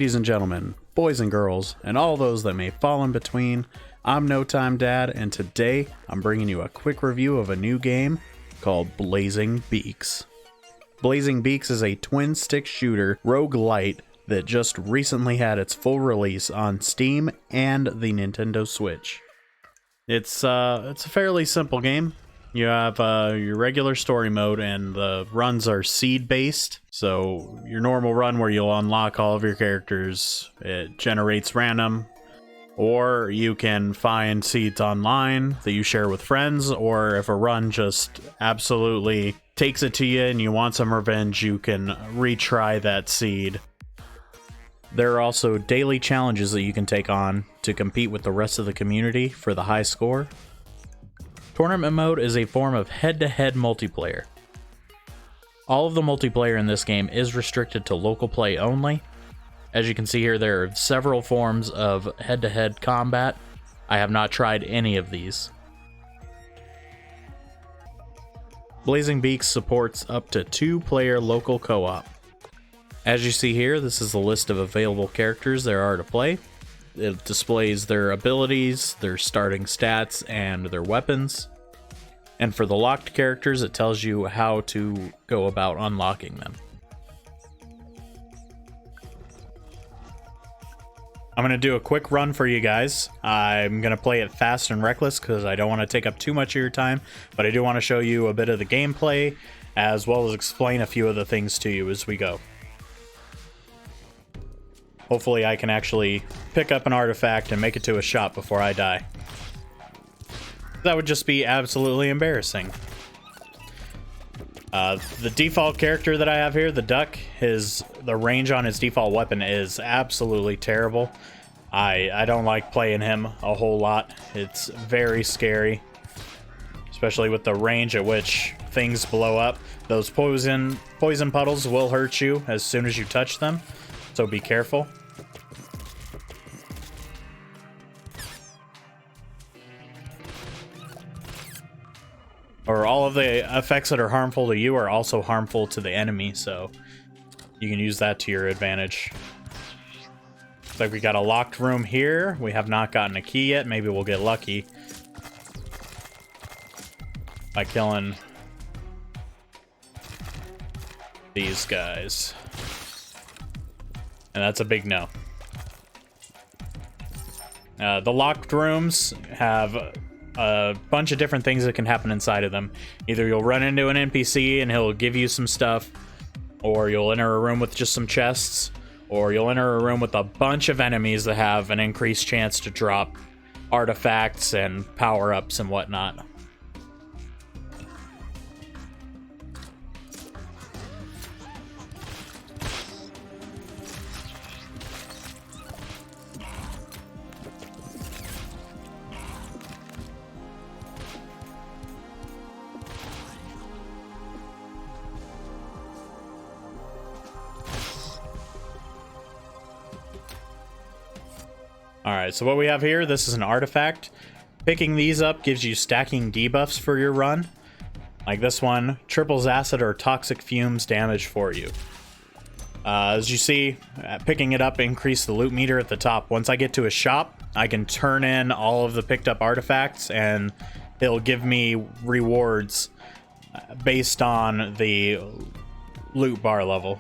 Ladies and gentlemen, boys and girls, and all those that may fall in between, I'm No Time Dad, and today I'm bringing you a quick review of a new game called Blazing Beaks. Blazing Beaks is a twin-stick shooter rogue-lite that just recently had its full release on Steam and the Nintendo Switch. It's a fairly simple game. You have your regular story mode, and the runs are seed-based. So your normal run where you'll unlock all of your characters, it generates random. Or you can find seeds online that you share with friends, or if a run just absolutely takes it to you and you want some revenge, you can retry that seed. There are also daily challenges that you can take on to compete with the rest of the community for the high score. Tournament mode is a form of head-to-head multiplayer. All of the multiplayer in this game is restricted to local play only. As you can see here, there are several forms of head-to-head combat. I have not tried any of these. Blazing Beaks supports up to 2-player local co-op. As you see here, this is the list of available characters there are to play. It displays their abilities, their starting stats, and their weapons. And for the locked characters, it tells you how to go about unlocking them. I'm going to do a quick run for you guys. I'm going to play it fast and reckless because I don't want to take up too much of your time, but I do want to show you a bit of the gameplay as well as explain a few of the things to you as we go. Hopefully I can actually pick up an artifact and make it to a shop before I die. That would just be absolutely embarrassing. The default character that I have here, the duck, the range on his default weapon is absolutely terrible. I don't like playing him a whole lot. It's very scary, especially with the range at which things blow up. Those poison puddles will hurt you as soon as you touch them, so be careful. Or all of the effects that are harmful to you are also harmful to the enemy, so you can use that to your advantage. Looks like we got a locked room here. We have not gotten a key yet. Maybe we'll get lucky by killing these guys. And that's a big no. The locked rooms have a bunch of different things that can happen inside of them. Either you'll run into an NPC and he'll give you some stuff, or you'll enter a room with just some chests, or you'll enter a room with a bunch of enemies that have an increased chance to drop artifacts and power-ups and whatnot. Alright, so what we have here, this is an artifact. Picking these up gives you stacking debuffs for your run. Like this one, triples acid or toxic fumes damage for you. As you see, picking it up increase the loot meter at the top. Once I get to a shop, I can turn in all of the picked up artifacts and it'll give me rewards based on the loot bar level.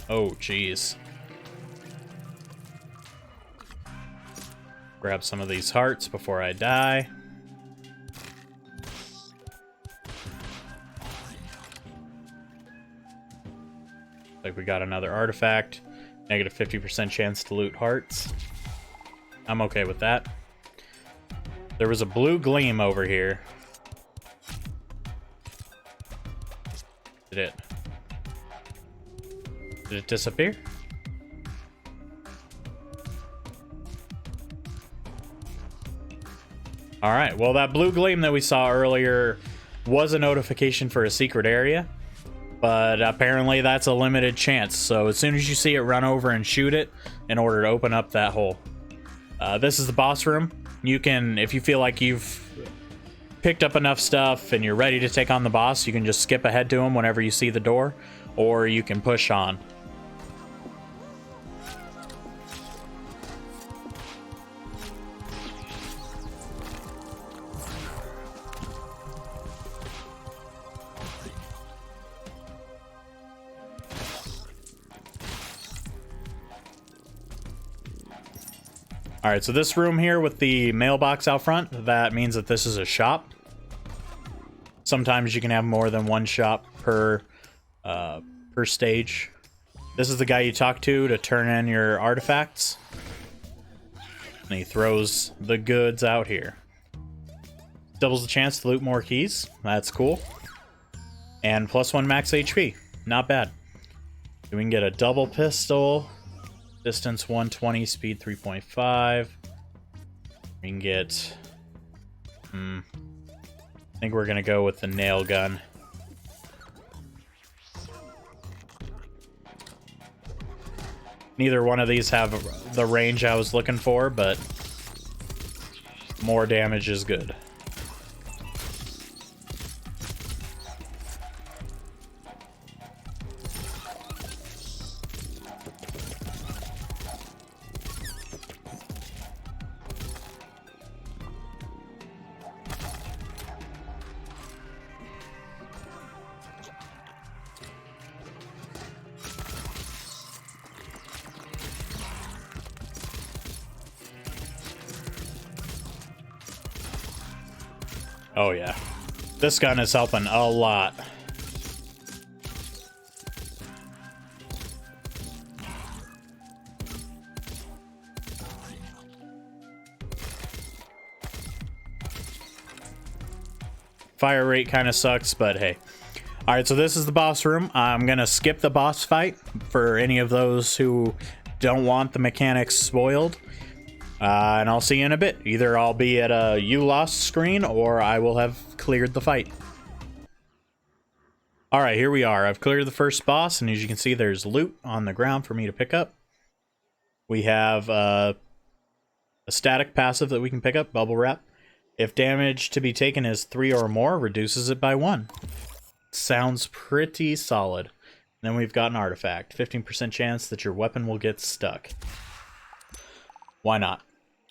Oh, jeez. Grab some of these hearts before I die. Like we got another artifact. Negative 50% chance to loot hearts. I'm okay with that. There was a blue gleam over here. Did it disappear? Alright, well that blue gleam that we saw earlier was a notification for a secret area, but apparently that's a limited chance, so as soon as you see it, run over and shoot it in order to open up that hole. This is the boss room. You can, if you feel like you've picked up enough stuff and you're ready to take on the boss, you can just skip ahead to him whenever you see the door, or you can push on. Alright, so this room here with the mailbox out front, that means that this is a shop. Sometimes you can have more than one shop per stage. This is the guy you talk to turn in your artifacts. And he throws the goods out here. Doubles the chance to loot more keys. That's cool. And +1 max HP. Not bad. We can get a double pistol. Distance 120, speed 3.5. We can get... I think we're going to go with the nail gun. Neither one of these have the range I was looking for, but more damage is good. Oh yeah, this gun is helping a lot. Fire rate kind of sucks, but hey. Alright, so this is the boss room. I'm going to skip the boss fight for any of those who don't want the mechanics spoiled. And I'll see you in a bit. Either I'll be at a you lost screen or I will have cleared the fight. Alright, here we are. I've cleared the first boss, and as you can see, there's loot on the ground for me to pick up. We have a static passive that we can pick up, bubble wrap. If damage to be taken is 3 or more, reduces it by 1. Sounds pretty solid. Then we've got an artifact. 15% chance that your weapon will get stuck. Why not?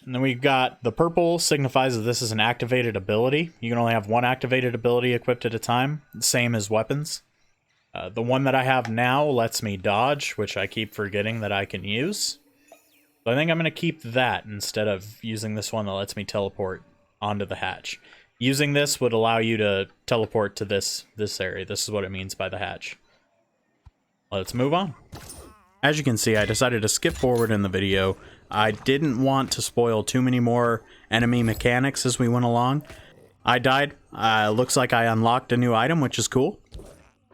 And then we've got the purple signifies that this is an activated ability. You can only have one activated ability equipped at a time, same as weapons. The one that I have now lets me dodge, which I keep forgetting that I can use. So I think I'm going to keep that instead of using this one that lets me teleport onto the hatch. Using this would allow you to teleport to this area. This is what it means by the hatch. Let's move on. As you can see, I decided to skip forward in the video. I didn't want to spoil too many more enemy mechanics as we went along. I died. Looks like I unlocked a new item, which is cool.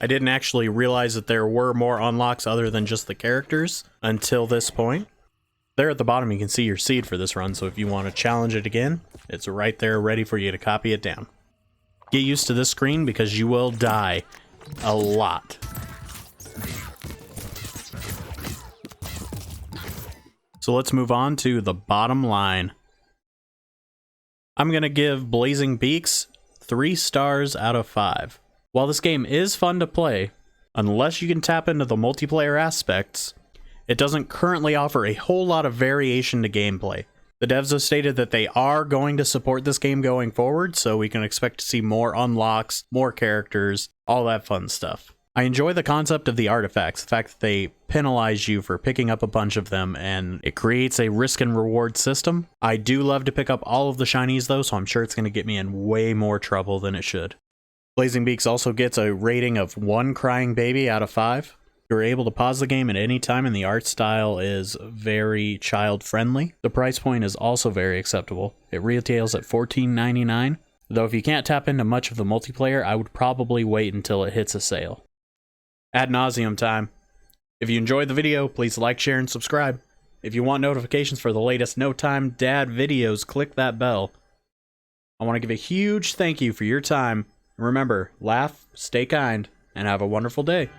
I didn't actually realize that there were more unlocks other than just the characters until this point. There at the bottom you can see your seed for this run, so if you want to challenge it again, it's right there ready for you to copy it down. Get used to this screen because you will die a lot. So let's move on to the bottom line. I'm going to give Blazing Beaks 3 stars out of 5. While this game is fun to play, unless you can tap into the multiplayer aspects, it doesn't currently offer a whole lot of variation to gameplay. The devs have stated that they are going to support this game going forward, so we can expect to see more unlocks, more characters, all that fun stuff. I enjoy the concept of the artifacts, the fact that they penalize you for picking up a bunch of them, and it creates a risk and reward system. I do love to pick up all of the shinies though, so I'm sure it's going to get me in way more trouble than it should. Blazing Beaks also gets a rating of 1 crying baby out of 5. You're able to pause the game at any time, and the art style is very child-friendly. The price point is also very acceptable. It retails at $14.99, though if you can't tap into much of the multiplayer, I would probably wait until it hits a sale. Ad nauseum time. If you enjoyed the video, please like, share, and subscribe. If you want notifications for the latest No Time Dad videos, click that bell. I want to give a huge thank you for your time. Remember, laugh, stay kind, and have a wonderful day.